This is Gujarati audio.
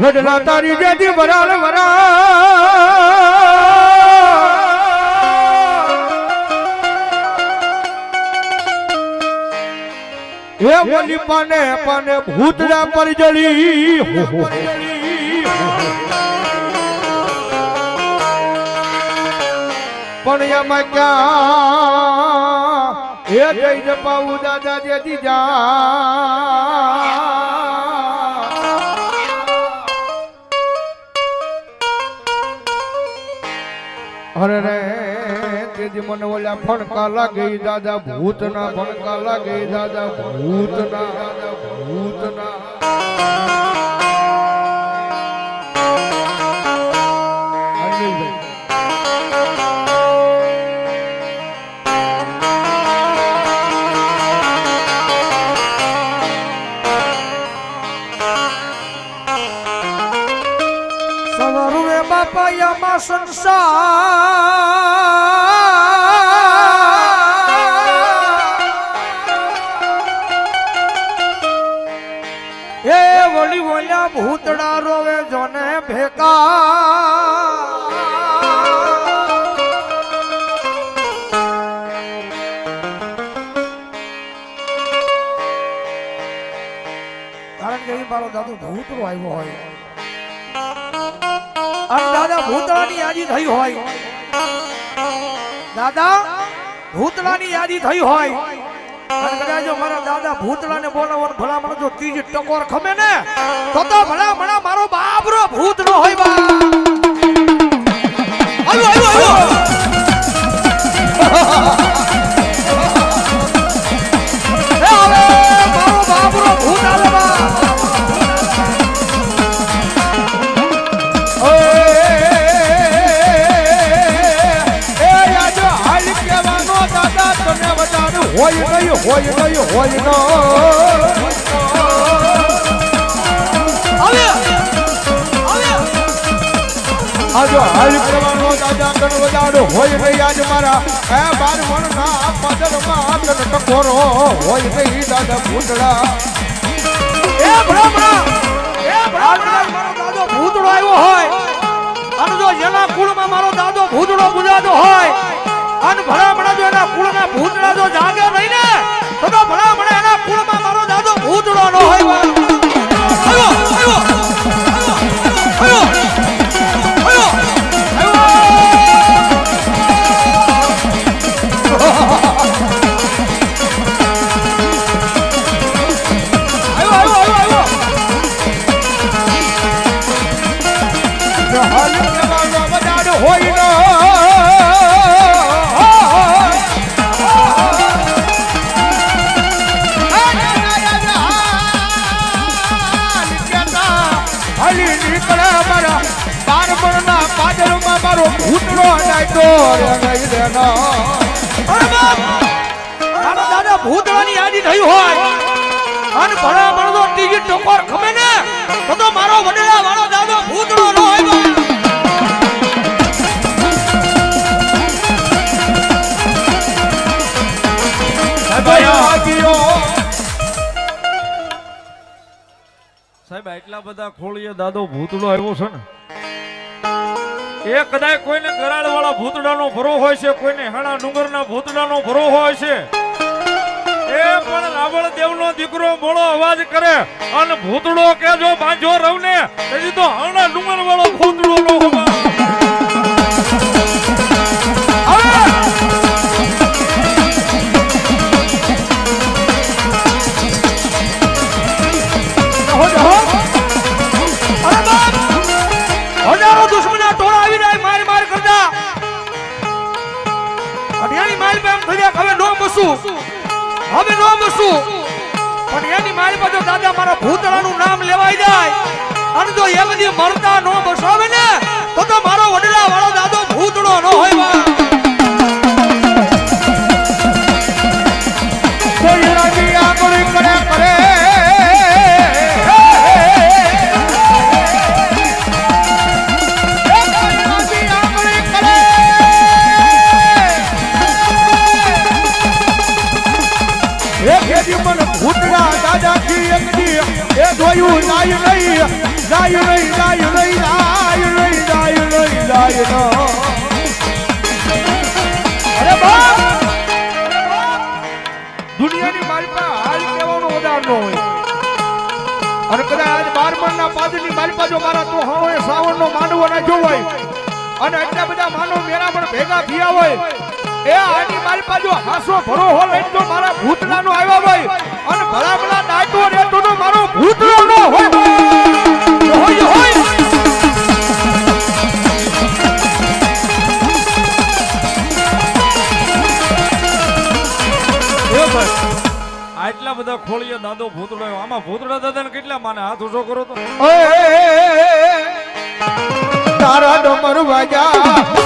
વડલા તારી જેથી વરાળ વરા એ બોલી પાને પાને ભૂતડા પર જડી પણ એમાં ક્યાં એ જઈ જપાવું દાદા જેથી જા અરે રે તેજી મને ઓલા ફણકા લાગે દાદા ભૂતના ફણકા લાગે દાદા ભૂતના સવારે બાપા યામાં સંસાર એ વળી વળ્યા ભૂતડા રોવે જોને ભેકા કારણ કે મારો દાદુ ભૂતડો આવ્યો હોય અને દાદા ભૂતળાની યાદી થઈ હોય દાદા ભૂતળાની યાદી થઈ હોય અને કદાચ જો મારા દાદા ભૂતળાને બોલાવવાનું ભલામણ જો ત્રીજી ટકોર ખમે ને તો ભલામણ મારો બાબરો ભૂતળો હોય બા આવ્યો મારો બાબરો ભૂત આવે બા હોય નહીં આજો હાલ કરવાનો દાદા કણ વજાડો હોય નહીં આજ મારા એ બાર મણના પદરમાં કણ ટકોરો હોય નહીં દાદા ભૂતડા એ બ્રાહ્મણ મારો દાદો ભૂતડો આવ્યો હોય અને જો જેના કુળમાં મારો દાદો ભૂતડો ગુજાતો હોય અને ભલામણા જો એના કુળના ભૂતડા જો જાગે નહીં ને તો ભલામણા એના કુળમાં મારો દાદો ભૂતડો ન હોય મારો ભૂતડો દાદા ભૂતડાની યાદી થઈ હોય અને ભલા તો ત્રીજી ટકોર ખમે ને તો મારો વડેલા વાળો દાદો ભૂતડો ન હોય સાહેબ એટલા બધા ખોળીએ દાદો ભૂતડો આવ્યો છે ને એ કદાચ કોઈને ગરાળ વાળા ભૂતડાનો ભરો હોય છે, કોઈને હાણા ડુંગરના ભૂતડાનો ભરો હોય છે, એ પણ રાવળ દેવનો દીકરો બોળો અવાજ કરે અને ભૂતડો કે જો બાંધો રવને તેથી તો હાણા ડુંગર વાળો ભૂતડો નો હોવા હજારો દુશ્મના ટોળા આવી જાય માર કરતા અઢિયાની માલ પે એમ થઈ જાય હવે નો બસું પણ એની માલ પર જો દાદા મારા ભૂતળાનું નામ લેવાઈ જાય અને જો એ બધી મરતા નો બસાવે ને તો મારો વડલા વાળો દાદો ભૂતળો ન હોય કોઈ રાજી આગળ કરે ભૂતડા દાદા કી એક દી એ જોયું જાય નહીં જાય નહીં જાય નહીં જાય નહીં જાય નહીં જાય નહીં અરે બાપ દુનિયાની મારી પાસે હાલ કહેવાનું ઉદાહરણ હોય અને કદાચ આજ 12 ના પાદની મારી પાસે મારા તો હોય શ્રાવણનો માંડવો ના જો હોય અને એટલા બધા માનવ મેરા પણ ભેગા થયા હોય એ આની મારી પાસે હાસો ભરો હોય તો મારા ભૂતડાનો આવ્યા હોય અને ભલા ભલા ડાટો રહેતો તો મારો ભૂતડાનો હોય હોય આટલા બધા ખોળીએ દાદો ભૂતડો આમાં ભૂતડા દાદાને કેટલા માને હાથ ઊંચો કરો તો તારા ડમર વાજા